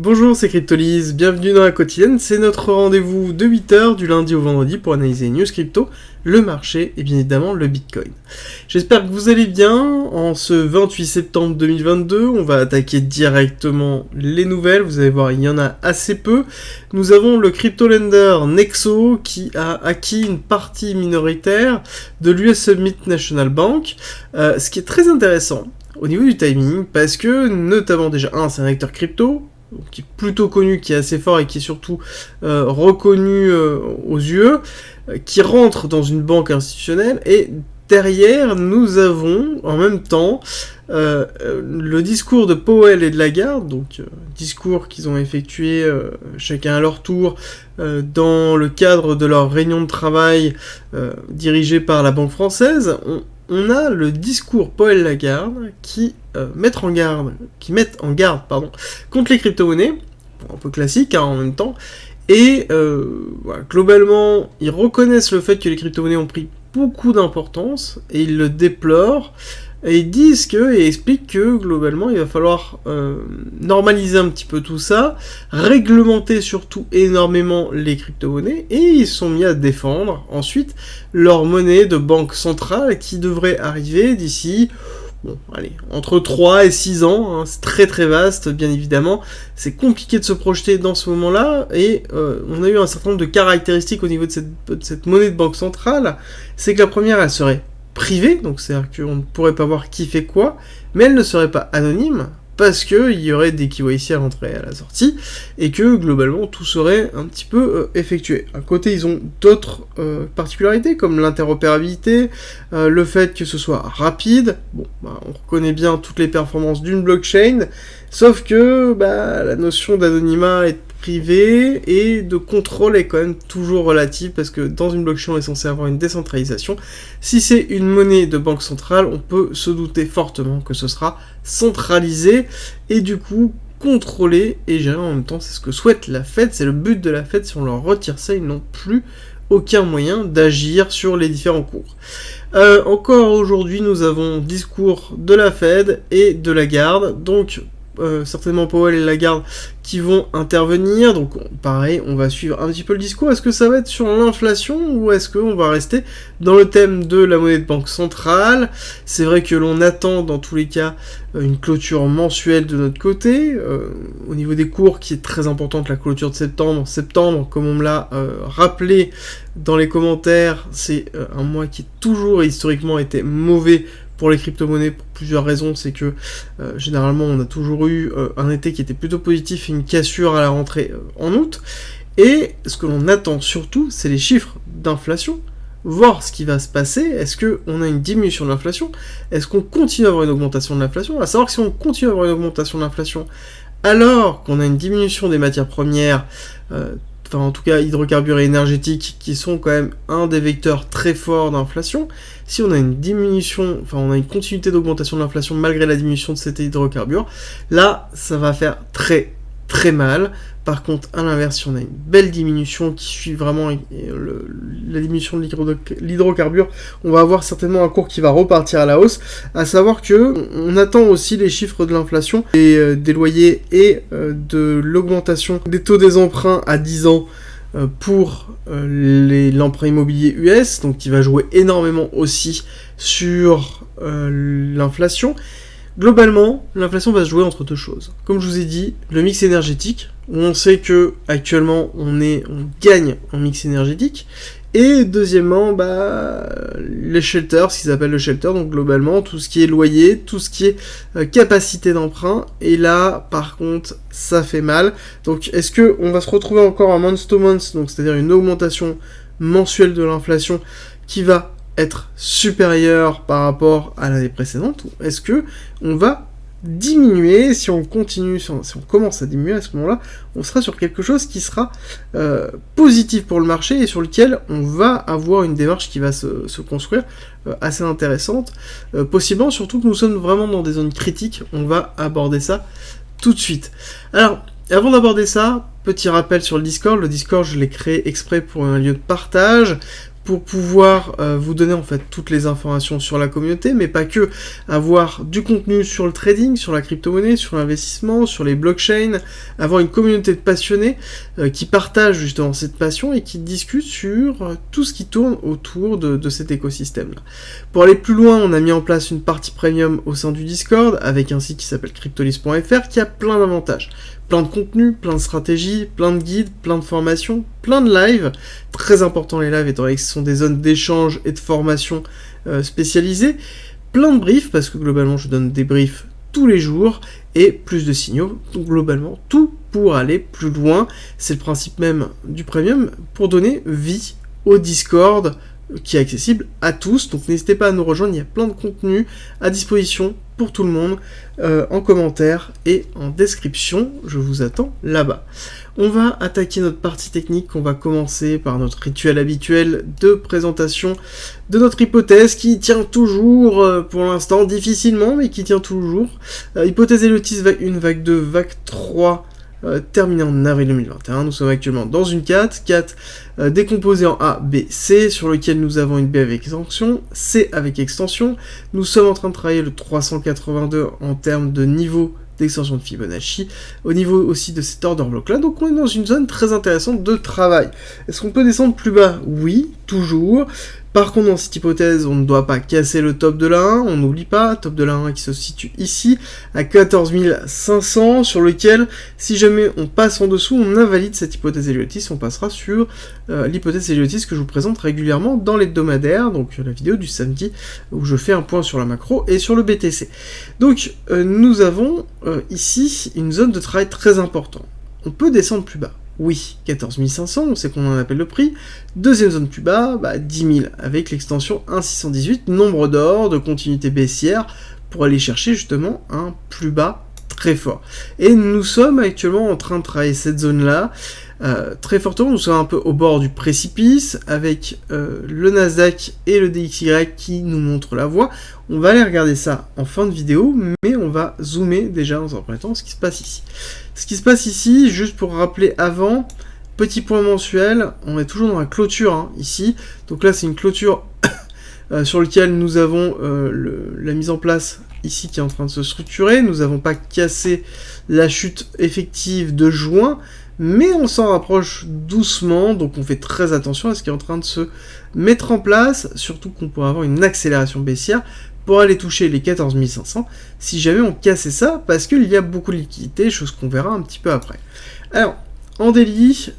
Bonjour, c'est Cryptolyse, bienvenue dans la quotidienne, c'est notre rendez-vous de 8h du lundi au vendredi pour analyser les news crypto, le marché et bien évidemment le Bitcoin. J'espère que vous allez bien, en ce 28 septembre 2022, on va attaquer directement les nouvelles, vous allez voir il y en a assez peu. Nous avons le crypto-lender Nexo qui a acquis une partie minoritaire de l'US Summit National Bank, ce qui est très intéressant au niveau du timing, parce que notamment déjà, c'est un acteur crypto, qui est plutôt connu, qui est assez fort et qui est surtout reconnu aux yeux, qui rentre dans une banque institutionnelle, et derrière nous avons en même temps le discours de Powell et de Lagarde, donc discours qu'ils ont effectué chacun à leur tour dans le cadre de leur réunion de travail dirigée par la Banque française. On a le discours Powell-Lagarde qui mettent en garde contre les crypto-monnaies, un peu classique en même temps, et voilà, globalement ils reconnaissent le fait que les crypto-monnaies ont pris beaucoup d'importance, et ils le déplorent, et ils disent et expliquent que globalement il va falloir normaliser un petit peu tout ça, réglementer surtout énormément les crypto-monnaies, et ils se sont mis à défendre ensuite leur monnaie de banque centrale qui devrait arriver d'ici, entre 3 et 6 ans, c'est très très vaste, bien évidemment, c'est compliqué de se projeter dans ce moment-là, et on a eu un certain nombre de caractéristiques au niveau de cette monnaie de banque centrale. C'est que la première, elle serait privée, donc c'est-à-dire qu'on ne pourrait pas voir qui fait quoi, mais elle ne serait pas anonyme, parce qu'il y aurait des KYC à l'entrée et à la sortie, et que globalement tout serait un petit peu effectué. À côté, ils ont d'autres particularités, comme l'interopérabilité, le fait que ce soit rapide. On reconnaît bien toutes les performances d'une blockchain, sauf que la notion d'anonymat est privé, et de contrôle est quand même toujours relative, parce que dans une blockchain on est censé avoir une décentralisation. Si c'est une monnaie de banque centrale, on peut se douter fortement que ce sera centralisé, et du coup contrôlé et géré en même temps. C'est ce que souhaite la Fed, c'est le but de la Fed. Si on leur retire ça, ils n'ont plus aucun moyen d'agir sur les différents cours. Encore aujourd'hui, nous avons discours de la Fed et de Lagarde, donc certainement Powell et Lagarde qui vont intervenir, donc pareil, on va suivre un petit peu le discours. Est-ce que ça va être sur l'inflation, ou est-ce qu'on va rester dans le thème de la monnaie de banque centrale? C'est vrai que l'on attend dans tous les cas une clôture mensuelle de notre côté, au niveau des cours qui est très importante, la clôture de septembre, comme on me l'a rappelé dans les commentaires, c'est un mois qui toujours historiquement été mauvais pour les crypto-monnaies, pour plusieurs raisons. C'est que généralement on a toujours eu un été qui était plutôt positif et une cassure à la rentrée en août, et ce que l'on attend surtout, c'est les chiffres d'inflation, voir ce qui va se passer. Est-ce qu'on a une diminution de l'inflation? Est-ce qu'on continue à avoir une augmentation de l'inflation? À savoir que si on continue à avoir une augmentation de l'inflation alors qu'on a une diminution des matières premières, en tout cas hydrocarbures et énergétiques, qui sont quand même un des vecteurs très forts d'inflation, si on a une diminution, on a une continuité d'augmentation de l'inflation malgré la diminution de cet hydrocarbure, là, ça va faire très très mal. Par contre, à l'inverse, si on a une belle diminution qui suit vraiment la diminution de l'hydrocarbure, on va avoir certainement un cours qui va repartir à la hausse. À savoir que on attend aussi les chiffres de l'inflation, et des loyers, et de l'augmentation des taux des emprunts à 10 ans pour l'emprunt immobilier US, donc qui va jouer énormément aussi sur l'inflation. Globalement, l'inflation va se jouer entre deux choses. Comme je vous ai dit, le mix énergétique, où on sait que actuellement on gagne en mix énergétique, et deuxièmement, les shelters, ce qu'ils appellent le shelter, donc globalement tout ce qui est loyer, tout ce qui est capacité d'emprunt, et là par contre ça fait mal. Donc est-ce que on va se retrouver encore en month to month, donc c'est-à-dire une augmentation mensuelle de l'inflation qui va être supérieur par rapport à l'année précédente, ou est-ce que on va diminuer? Si on continue, si on commence à diminuer, à ce moment-là, on sera sur quelque chose qui sera positif pour le marché, et sur lequel on va avoir une démarche qui va se construire assez intéressante, possiblement, surtout que nous sommes vraiment dans des zones critiques. On va aborder ça tout de suite. Alors, avant d'aborder ça, petit rappel sur le Discord. Le Discord, je l'ai créé exprès pour un lieu de partage, pour pouvoir vous donner en fait toutes les informations sur la communauté, mais pas que, avoir du contenu sur le trading, sur la crypto-monnaie, sur l'investissement, sur les blockchains, avoir une communauté de passionnés qui partagent justement cette passion et qui discutent sur tout ce qui tourne autour de cet écosystème-là. Pour aller plus loin, on a mis en place une partie premium au sein du Discord avec un site qui s'appelle cryptolis.fr qui a plein d'avantages. Plein de contenu, plein de stratégies, plein de guides, plein de formations, plein de lives. Très important les lives étant donné que ce sont des zones d'échange et de formation spécialisées. Plein de briefs, parce que globalement je donne des briefs tous les jours, et plus de signaux, donc globalement tout pour aller plus loin. C'est le principe même du premium, pour donner vie au Discord, qui est accessible à tous, donc n'hésitez pas à nous rejoindre, il y a plein de contenus à disposition pour tout le monde, en commentaire et en description, je vous attends là-bas. On va attaquer notre partie technique, on va commencer par notre rituel habituel de présentation de notre hypothèse qui tient toujours, pour l'instant, difficilement, mais qui tient toujours. Hypothèse Eliotis, vague 1, vague 2, vague 3, terminé en avril 2021, nous sommes actuellement dans une 4 décomposée en A, B, C, sur lequel nous avons une B avec extension, C avec extension, nous sommes en train de travailler le 382 en termes de niveau d'extension de Fibonacci, au niveau aussi de cet order block là, donc on est dans une zone très intéressante de travail. Est-ce qu'on peut descendre plus bas? Oui, toujours. Par contre, dans cette hypothèse, on ne doit pas casser le top de la 1, on n'oublie pas, top de la 1 qui se situe ici, à 14 500, sur lequel, si jamais on passe en dessous, on invalide cette hypothèse Eliotis, on passera sur l'hypothèse Eliotis que je vous présente régulièrement dans l'hebdomadaire, donc la vidéo du samedi, où je fais un point sur la macro et sur le BTC. Donc, nous avons ici une zone de travail très importante. On peut descendre plus bas. Oui, 14 500, on sait qu'on en appelle le prix. Deuxième zone plus bas, 10 000, avec l'extension 1,618, nombre d'or, de continuité baissière, pour aller chercher justement un plus bas très fort. Et nous sommes actuellement en train de travailler cette zone-là, très fortement, nous sommes un peu au bord du précipice, avec le Nasdaq et le DXY qui nous montrent la voie. On va aller regarder ça en fin de vidéo, mais on va zoomer déjà dans un premier temps ce qui se passe ici. Ce qui se passe ici, juste pour rappeler avant, petit point mensuel, on est toujours dans la clôture ici, donc là c'est une clôture sur laquelle nous avons la mise en place ici qui est en train de se structurer, nous n'avons pas cassé la chute effective de juin, mais on s'en rapproche doucement, donc on fait très attention à ce qui est en train de se mettre en place, surtout qu'on pourrait avoir une accélération baissière pour aller toucher les 14 500, si jamais on cassait ça, parce qu'il y a beaucoup de liquidités, chose qu'on verra un petit peu après. Alors, en daily,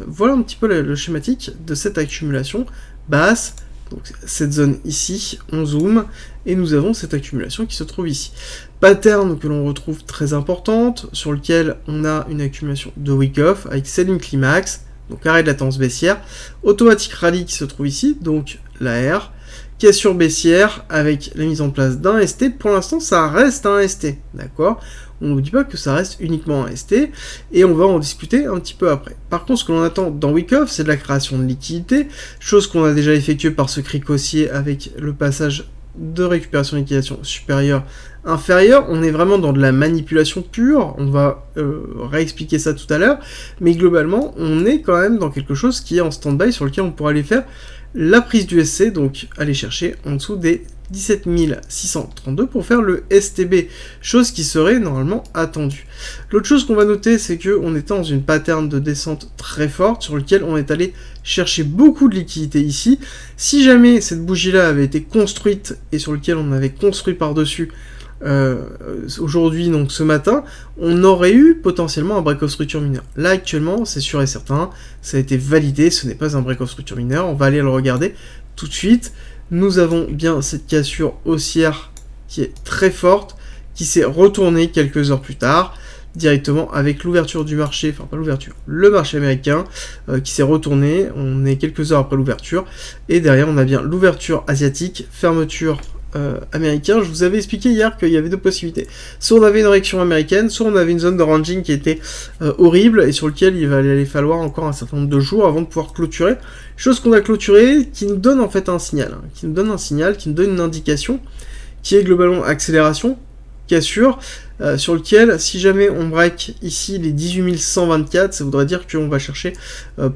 voilà un petit peu le schématique de cette accumulation basse, donc cette zone ici, on zoome, et nous avons cette accumulation qui se trouve ici. Pattern que l'on retrouve très importante, sur lequel on a une accumulation de week-off, avec selling climax, donc arrêt de la tendance baissière, automatique rallye qui se trouve ici, donc la R, cassure baissière avec la mise en place d'un ST. Pour l'instant, ça reste un ST, d'accord? On ne dit pas que ça reste uniquement un ST, et on va en discuter un petit peu après. Par contre, ce que l'on attend dans Week-Off, c'est de la création de liquidité, chose qu'on a déjà effectuée par ce cric haussier avec le passage de récupération liquidation supérieure inférieure. On est vraiment dans de la manipulation pure, on va réexpliquer ça tout à l'heure, mais globalement, on est quand même dans quelque chose qui est en stand-by, sur lequel on pourra aller faire la prise du SC, donc aller chercher en dessous des 17 632 pour faire le STB, chose qui serait normalement attendue. L'autre chose qu'on va noter, c'est qu'on était dans une pattern de descente très forte, sur lequel on est allé chercher beaucoup de liquidités ici. Si jamais cette bougie-là avait été construite, et sur lequel on avait construit par-dessus, aujourd'hui, donc ce matin, on aurait eu potentiellement un break-off structure mineur. Là, actuellement, c'est sûr et certain, ça a été validé, ce n'est pas un break-off structure mineur, on va aller le regarder tout de suite. Nous avons bien cette cassure haussière qui est très forte, qui s'est retournée quelques heures plus tard, directement avec l'ouverture du marché, enfin pas l'ouverture, le marché américain qui s'est retourné, on est quelques heures après l'ouverture, et derrière on a bien l'ouverture asiatique, fermeture américain. Je vous avais expliqué hier qu'il y avait deux possibilités. Soit on avait une réaction américaine, soit on avait une zone de ranging qui était horrible et sur lequel il va aller falloir encore un certain nombre de jours avant de pouvoir clôturer. Chose qu'on a clôturée qui nous donne en fait un signal, qui nous donne une indication qui est globalement accélération, cassure, sur lequel, si jamais on break ici les 18 124, ça voudrait dire qu'on va chercher,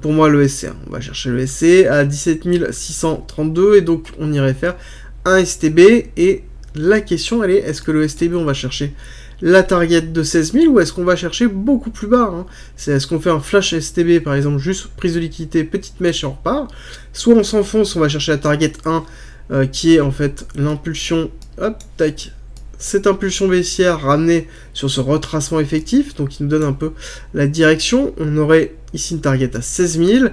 pour moi, le SC. On va chercher le SC à 17 632, et donc on irait faire un STB, et la question, elle est, est-ce que le STB, on va chercher la target de 16 000, ou est-ce qu'on va chercher beaucoup plus bas, hein. Est-ce qu'on fait un flash STB, par exemple, juste prise de liquidité, petite mèche et on repart, soit on s'enfonce, on va chercher la target 1, qui est en fait l'impulsion, hop, tac, cette impulsion baissière ramenée sur ce retracement effectif, donc qui nous donne un peu la direction. On aurait ici une target à 16 000,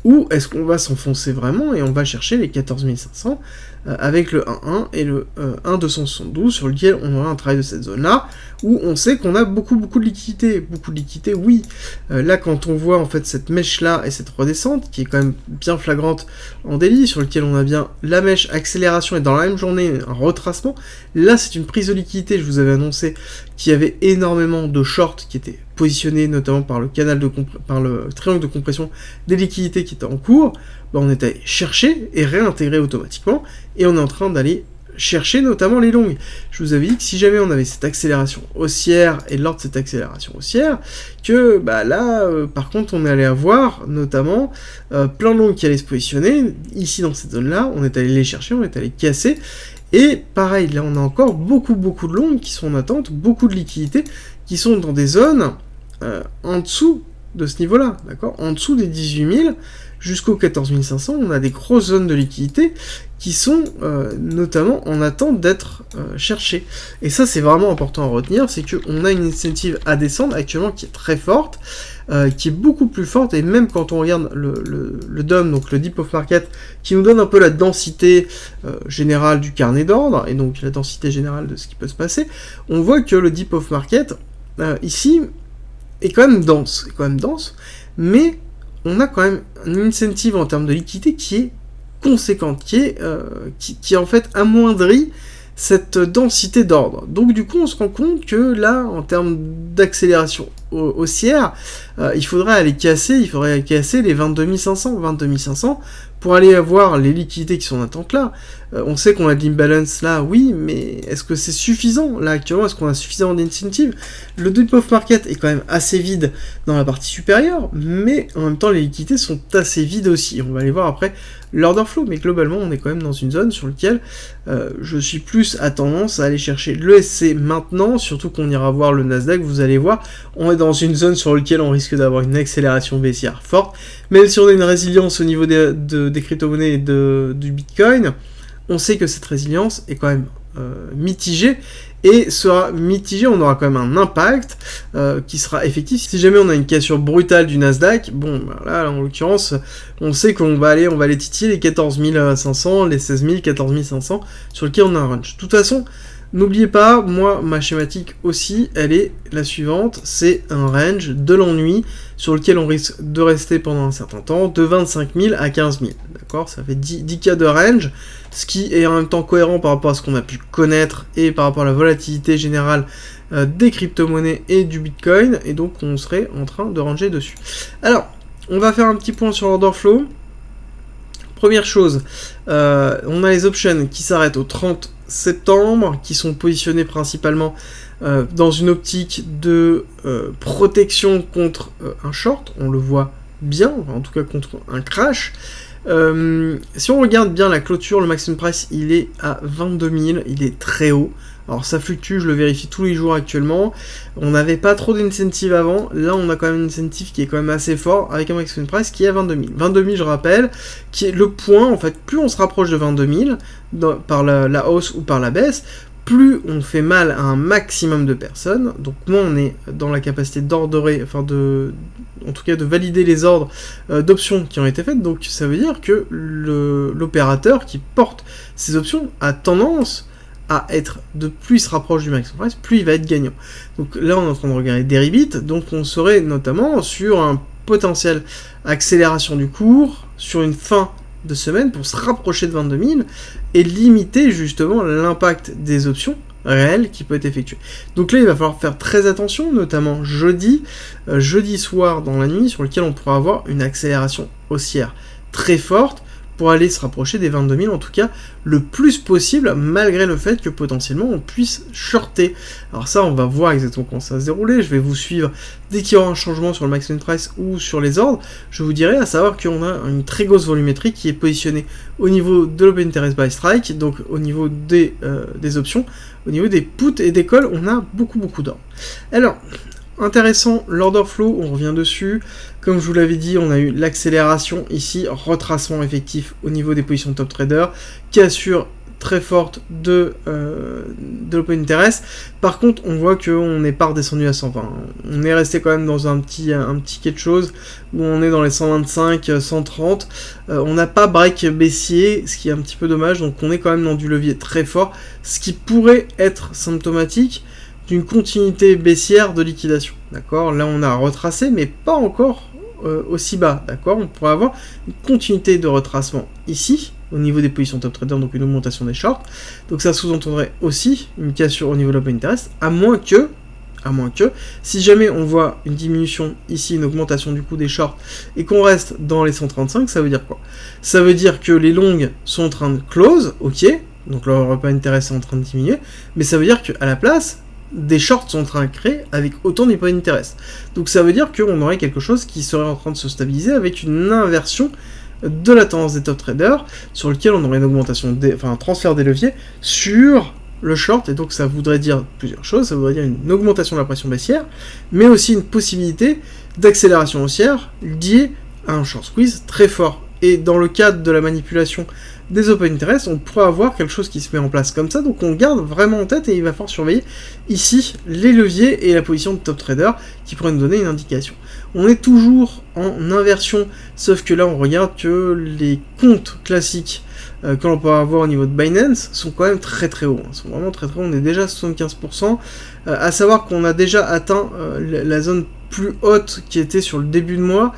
ou est-ce qu'on va s'enfoncer vraiment et on va chercher les 14 500 avec le 1.1 et le 1.272 sur lequel on aura un travail de cette zone-là, où on sait qu'on a beaucoup de liquidité. Beaucoup de liquidité, oui. Là, quand on voit en fait cette mèche-là et cette redescente, qui est quand même bien flagrante en daily, sur lequel on a bien la mèche, accélération, et dans la même journée, un retracement, là, c'est une prise de liquidité. Je vous avais annoncé qu'il y avait énormément de shorts qui étaient positionnés, notamment par le par le triangle de compression des liquidités qui était en cours. Ben, on est allé chercher et réintégrer automatiquement, et on est en train d'aller chercher notamment les longues. Je vous avais dit que si jamais on avait cette accélération haussière, et lors de cette accélération haussière, que bah là, par contre, on allait avoir notamment plein de longues qui allaient se positionner, ici dans cette zone-là, on est allé les chercher, on est allé casser, et pareil, là on a encore beaucoup de longues qui sont en attente, beaucoup de liquidités qui sont dans des zones en dessous de ce niveau-là, d'accord, en dessous des 18 000, jusqu'aux 14 500, on a des grosses zones de liquidité qui sont notamment en attente d'être cherchées. Et ça, c'est vraiment important à retenir, c'est qu'on a une incentive à descendre actuellement qui est très forte, qui est beaucoup plus forte, et même quand on regarde le DOM, donc le Deep of Market, qui nous donne un peu la densité générale du carnet d'ordre, et donc la densité générale de ce qui peut se passer, on voit que le Deep of Market, ici, est quand même dense, mais on a quand même une incentive en termes de liquidité qui est conséquente, qui en fait amoindrit cette densité d'ordre. Donc du coup on se rend compte que là, en termes d'accélération haussière, il faudrait aller casser les 22 500 pour aller avoir les liquidités qui sont en attente là. On sait qu'on a de l'imbalance là, oui, mais est-ce que c'est suffisant là actuellement? Est-ce qu'on a suffisamment d'incentive? Le Deep of Market est quand même assez vide dans la partie supérieure, mais en même temps les liquidités sont assez vides aussi. On va aller voir après l'order flow, mais globalement on est quand même dans une zone sur laquelle je suis plus à tendance à aller chercher le SC maintenant, surtout qu'on ira voir le Nasdaq. Vous allez voir, on est dans une zone sur laquelle on risque d'avoir une accélération baissière forte, même si on a une résilience au niveau des crypto-monnaies et du Bitcoin. On sait que cette résilience est quand même mitigée, et sera mitigée, on aura quand même un impact qui sera effectif. Si jamais on a une cassure brutale du Nasdaq, bon, bah là, en l'occurrence, on sait qu'on va aller titiller les 14 500, les 16 000, 14 500, sur lesquels on a un range. De toute façon, n'oubliez pas, moi, ma schématique aussi, elle est la suivante, c'est un range de l'ennui, sur lequel on risque de rester pendant un certain temps, de 25 000 à 15 000, d'accord? Ça fait 10K de range, ce qui est en même temps cohérent par rapport à ce qu'on a pu connaître, et par rapport à la volatilité générale des crypto-monnaies et du Bitcoin, et donc on serait en train de ranger dessus. Alors, on va faire un petit point sur l'order flow. Première chose, on a les options qui s'arrêtent au 30 septembre, qui sont positionnés principalement dans une optique de protection contre un short, on le voit bien, en tout cas contre un crash. Si on regarde bien la clôture, le maximum price il est à 22 000, il est très haut. Alors ça fluctue, je le vérifie tous les jours actuellement. On n'avait pas trop d'incentive avant, là on a quand même une incentive qui est quand même assez fort, avec un maximum price qui est à 22 000. 22 000, je rappelle, qui est le point, en fait, plus on se rapproche de 22 000, par la hausse ou par la baisse, plus on fait mal à un maximum de personnes, donc moins on est dans la capacité d'ordrer, enfin en tout cas de valider les ordres d'options qui ont été faites, donc ça veut dire que l'opérateur qui porte ces options a tendance à être, de plus il se rapproche du maximum price, plus il va être gagnant. Donc là on est en train de regarder Deribit, donc on serait notamment sur un potentiel accélération du cours, sur une fin de semaine pour se rapprocher de 22 000 et limiter justement l'impact des options réelles qui peut être effectué. Donc là il va falloir faire très attention, notamment jeudi soir dans la nuit, sur lequel on pourra avoir une accélération haussière très forte pour aller se rapprocher des 22 000, en tout cas le plus possible, malgré le fait que potentiellement on puisse shorter. Alors ça, on va voir exactement comment ça va se dérouler, je vais vous suivre dès qu'il y aura un changement sur le maximum price ou sur les ordres, je vous dirai, à savoir qu'on a une très grosse volumétrie qui est positionnée au niveau de l'open interest buy strike, donc au niveau des options, au niveau des puts et des calls, on a beaucoup d'ordres. Alors, intéressant, l'order flow, on revient dessus. Comme je vous l'avais dit, on a eu l'accélération ici, retracement effectif au niveau des positions de top trader, cassure très forte de l'open interest. Par contre, on voit qu'on n'est pas redescendu à 120. On est resté quand même dans un petit quelque chose où on est dans les 125, 130. On n'a pas break baissier, ce qui est un petit peu dommage. Donc on est quand même dans du levier très fort, ce qui pourrait être symptomatique d'une continuité baissière de liquidation, d'accord. Là, on a retracé, mais pas encore aussi bas, d'accord. On pourrait avoir une continuité de retracement ici, au niveau des positions top trader, donc une augmentation des shorts. Donc ça sous-entendrait aussi une cassure au niveau de l'open interest, à moins que, si jamais on voit une diminution ici, une augmentation du coût des shorts, et qu'on reste dans les 135, ça veut dire quoi? Ça veut dire que les longues sont en train de close, ok, donc leur open interest est en train de diminuer, mais ça veut dire qu'à la place, des shorts sont en train de créer avec autant d'open interest. Donc ça veut dire qu'on aurait quelque chose qui serait en train de se stabiliser avec une inversion de la tendance des top traders, sur lequel on aurait une augmentation, un transfert des leviers sur le short, et donc ça voudrait dire plusieurs choses. Ça voudrait dire une augmentation de la pression baissière, mais aussi une possibilité d'accélération haussière liée à un short squeeze très fort. Et dans le cadre de la manipulation des open interest, on pourrait avoir quelque chose qui se met en place comme ça, donc on garde vraiment en tête, et il va falloir surveiller ici les leviers et la position de top trader qui pourraient nous donner une indication. On est toujours en inversion, sauf que là on regarde que les comptes classiques que l'on peut avoir au niveau de Binance sont quand même très hauts, sont vraiment très hauts, on est déjà à 75%, à savoir qu'on a déjà atteint la zone plus haute qui était sur le début de mois.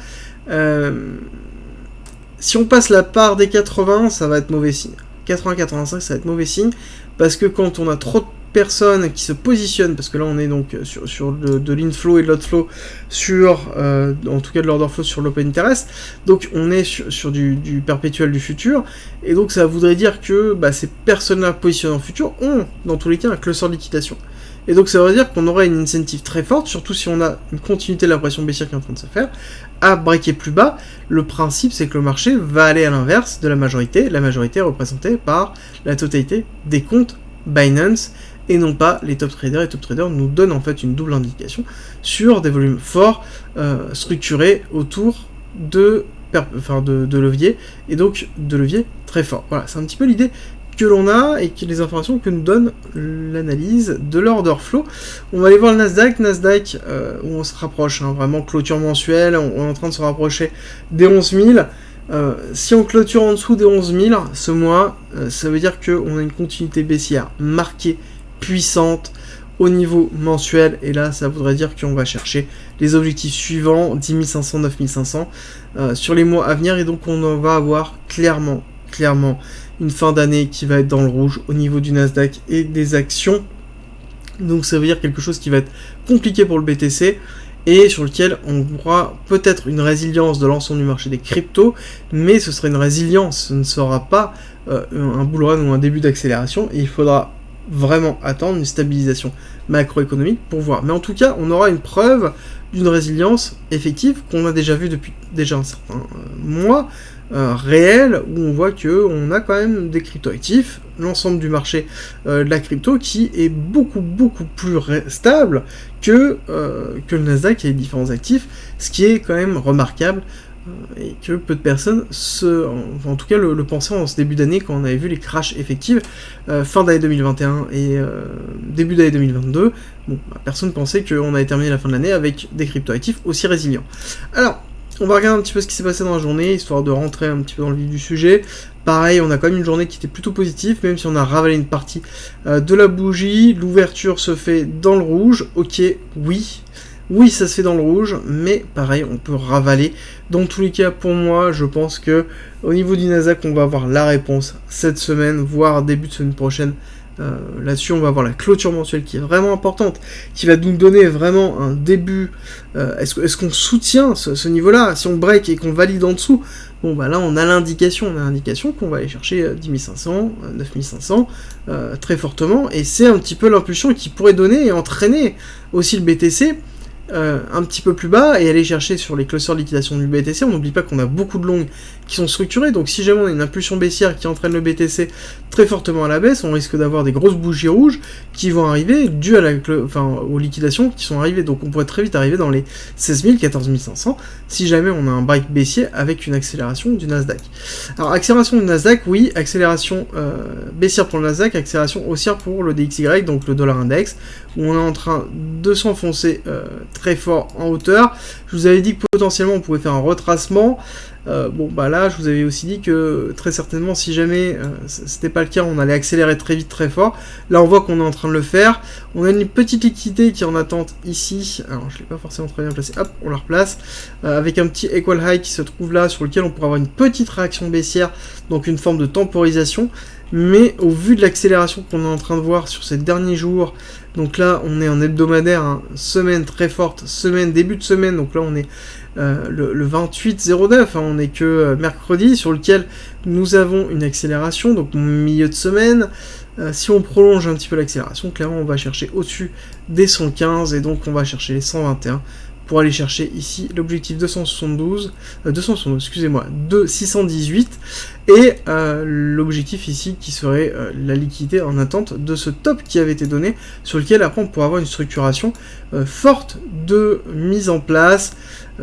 Si on passe la part des 80, ça va être mauvais signe. 80-85, ça va être mauvais signe, parce que quand on a trop de personnes qui se positionnent, parce que là on est donc sur de l'inflow et de l'outflow, en tout cas de l'order flow sur l'open interest, donc on est sur du perpétuel du futur, et donc ça voudrait dire que ces personnes-là positionnées en futur ont, dans tous les cas, un cluster de liquidation. Et donc ça veut dire qu'on aurait une incentive très forte, surtout si on a une continuité de la pression baissière qui est en train de se faire, à breaker plus bas. Le principe, c'est que le marché va aller à l'inverse de la majorité est représentée par la totalité des comptes Binance, et non pas les top traders. Les top traders nous donnent en fait une double indication sur des volumes forts, structurés autour de leviers, et donc de leviers très forts. Voilà, c'est un petit peu l'idée que l'on a et les informations que nous donne l'analyse de l'order flow. On va aller voir le Nasdaq, où on se rapproche, vraiment clôture mensuelle, on est en train de se rapprocher des 11 000. Si on clôture en dessous des 11 000 ce mois, ça veut dire qu'on a une continuité baissière marquée, puissante, au niveau mensuel, et là ça voudrait dire qu'on va chercher les objectifs suivants, 10 500, 9 500, sur les mois à venir, et donc on va avoir clairement une fin d'année qui va être dans le rouge au niveau du Nasdaq et des actions. Donc ça veut dire quelque chose qui va être compliqué pour le BTC, et sur lequel on aura peut-être une résilience de l'ensemble du marché des cryptos, mais ce sera une résilience, ce ne sera pas un bull run ou un début d'accélération, et il faudra vraiment attendre une stabilisation macroéconomique pour voir. Mais en tout cas, on aura une preuve d'une résilience effective qu'on a déjà vu depuis déjà un certain mois, réel, où on voit que on a quand même des cryptoactifs, l'ensemble du marché de la crypto qui est beaucoup plus stable que le Nasdaq et les différents actifs, ce qui est quand même remarquable, et que peu de personnes en tout cas le pensaient en ce début d'année, quand on avait vu les crashs effectifs fin d'année 2021 et début d'année 2022. Personne pensait qu'on allait terminer la fin de l'année avec des cryptoactifs aussi résilients. Alors, on va regarder un petit peu ce qui s'est passé dans la journée, histoire de rentrer un petit peu dans le vif du sujet. Pareil, on a quand même une journée qui était plutôt positive, même si on a ravalé une partie de la bougie. L'ouverture se fait dans le rouge, ok, oui, ça se fait dans le rouge, mais pareil, on peut ravaler. Dans tous les cas, pour moi, je pense que au niveau du Nasdaq, on va avoir la réponse cette semaine, voire début de semaine prochaine, Là-dessus, on va avoir la clôture mensuelle qui est vraiment importante, qui va nous donner vraiment un début. Est-ce qu'on soutient ce niveau-là? Si on break et qu'on valide en dessous, bon bah là on a l'indication qu'on va aller chercher 10 500, 9 500 très fortement, et c'est un petit peu l'impulsion qui pourrait donner et entraîner aussi le BTC un petit peu plus bas et aller chercher sur les clusters de liquidation du BTC. On n'oublie pas qu'on a beaucoup de longues qui sont structurées, donc si jamais on a une impulsion baissière qui entraîne le BTC très fortement à la baisse, on risque d'avoir des grosses bougies rouges qui vont arriver dues aux liquidations qui sont arrivées, donc on pourrait très vite arriver dans les 16 000, 14 500 si jamais on a un break baissier avec une accélération du Nasdaq. Alors accélération du Nasdaq, oui, accélération baissière pour le Nasdaq, accélération haussière pour le DXY, donc le dollar index, où on est en train de s'enfoncer très fort en hauteur. Je vous avais dit que potentiellement on pouvait faire un retracement. Bon bah là je vous avais aussi dit que très certainement si jamais c'était pas le cas, on allait accélérer très vite très fort. Là on voit qu'on est en train de le faire. On a une petite liquidité qui est en attente ici, alors je l'ai pas forcément très bien placé, hop on la replace, avec un petit equal high qui se trouve là, sur lequel on pourra avoir une petite réaction baissière, donc une forme de temporisation. Mais au vu de l'accélération qu'on est en train de voir sur ces derniers jours, donc là on est en hebdomadaire, hein, semaine très forte, début de semaine, donc là on est le 28-09, hein, on n'est que mercredi, sur lequel nous avons une accélération, donc milieu de semaine. Si on prolonge un petit peu l'accélération, clairement on va chercher au-dessus des 115, et donc on va chercher les 121, pour aller chercher ici l'objectif 218, et l'objectif ici qui serait la liquidité en attente de ce top qui avait été donné, sur lequel après on pourra avoir une structuration forte de mise en place,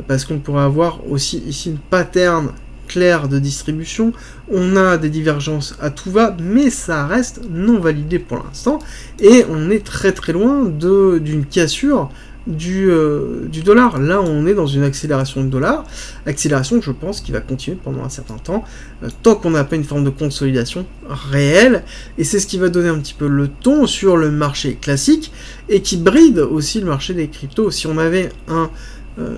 parce qu'on pourrait avoir aussi ici une pattern claire de distribution. On a des divergences à tout va, mais ça reste non validé pour l'instant, et on est très très loin d'une cassure du dollar. Là on est dans une accélération du dollar, accélération que je pense qui va continuer pendant un certain temps, tant qu'on n'a pas une forme de consolidation réelle, et c'est ce qui va donner un petit peu le ton sur le marché classique, et qui bride aussi le marché des cryptos. Si on avait un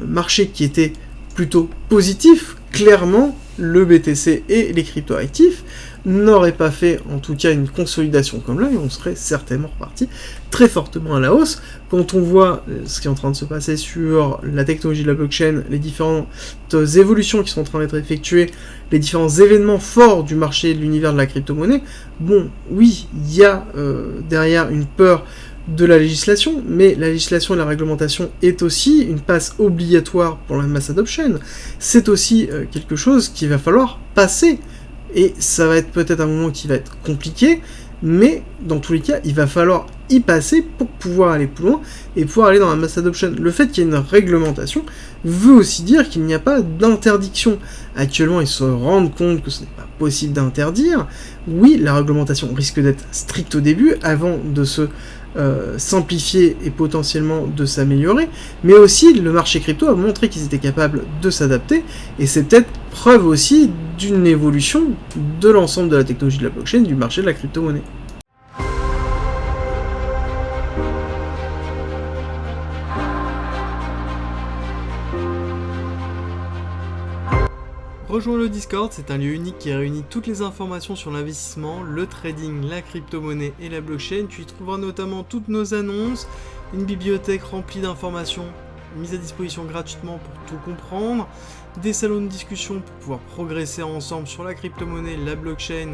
marché qui était plutôt positif, clairement le BTC et les cryptos actifs n'auraient pas fait en tout cas une consolidation comme là, et on serait certainement reparti très fortement à la hausse. Quand on voit ce qui est en train de se passer sur la technologie de la blockchain, les différentes évolutions qui sont en train d'être effectuées, les différents événements forts du marché de l'univers de la crypto-monnaie, bon, oui, il y a derrière une peur de la législation, mais la législation et la réglementation est aussi une passe obligatoire pour la mass adoption. C'est aussi quelque chose qu'il va falloir passer, et ça va être peut-être un moment qui va être compliqué, mais dans tous les cas, il va falloir y passer pour pouvoir aller plus loin et pouvoir aller dans la mass adoption. Le fait qu'il y ait une réglementation veut aussi dire qu'il n'y a pas d'interdiction. Actuellement, ils se rendent compte que ce n'est pas possible d'interdire. Oui, la réglementation risque d'être stricte au début, avant de se simplifier et potentiellement de s'améliorer, mais aussi le marché crypto a montré qu'ils étaient capables de s'adapter, et c'est peut-être preuve aussi d'une évolution de l'ensemble de la technologie de la blockchain, du marché de la crypto-monnaie. Rejoins le Discord, c'est un lieu unique qui réunit toutes les informations sur l'investissement, le trading, la crypto-monnaie et la blockchain. Tu y trouveras notamment toutes nos annonces, une bibliothèque remplie d'informations mises à disposition gratuitement pour tout comprendre, des salons de discussion pour pouvoir progresser ensemble sur la crypto-monnaie, la blockchain,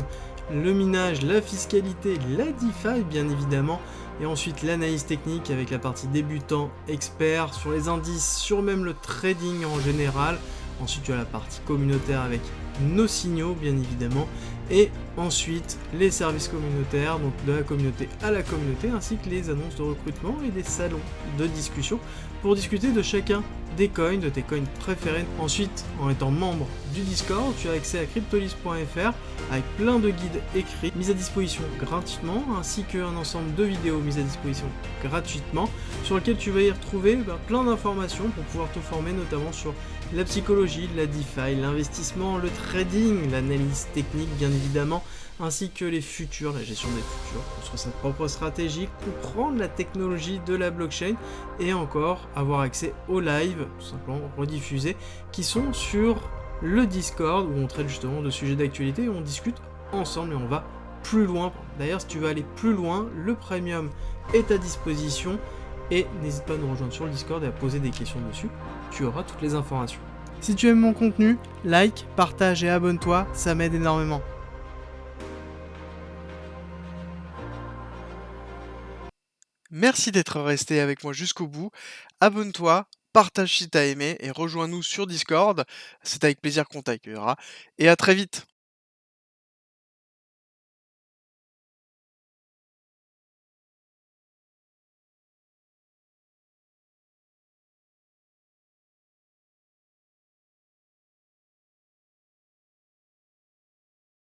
le minage, la fiscalité, la DeFi bien évidemment, et ensuite l'analyse technique avec la partie débutant, expert, sur les indices, sur même le trading en général. Ensuite, tu as la partie communautaire avec nos signaux, bien évidemment. Et ensuite, les services communautaires, donc de la communauté à la communauté, ainsi que les annonces de recrutement et des salons de discussion pour discuter de chacun des coins, de tes coins préférés. Ensuite, en étant membre du Discord, tu as accès à cryptolist.fr avec plein de guides écrits mis à disposition gratuitement, ainsi qu'un ensemble de vidéos mises à disposition gratuitement, sur lesquelles tu vas y retrouver plein d'informations pour pouvoir te former notamment sur la psychologie, la DeFi, l'investissement, le trading, l'analyse technique bien évidemment, ainsi que les futurs, la gestion des futurs, construire sa propre stratégie, comprendre la technologie de la blockchain et encore avoir accès aux lives, tout simplement rediffusés, qui sont sur le Discord où on traite justement de sujets d'actualité, où on discute ensemble et on va plus loin. D'ailleurs, si tu veux aller plus loin, le premium est à disposition et n'hésite pas à nous rejoindre sur le Discord et à poser des questions dessus. Tu auras toutes les informations. Si tu aimes mon contenu, like, partage et abonne-toi, ça m'aide énormément. Merci d'être resté avec moi jusqu'au bout. Abonne-toi, partage si t'as aimé et rejoins-nous sur Discord. C'est avec plaisir qu'on t'accueillera. Et à très vite.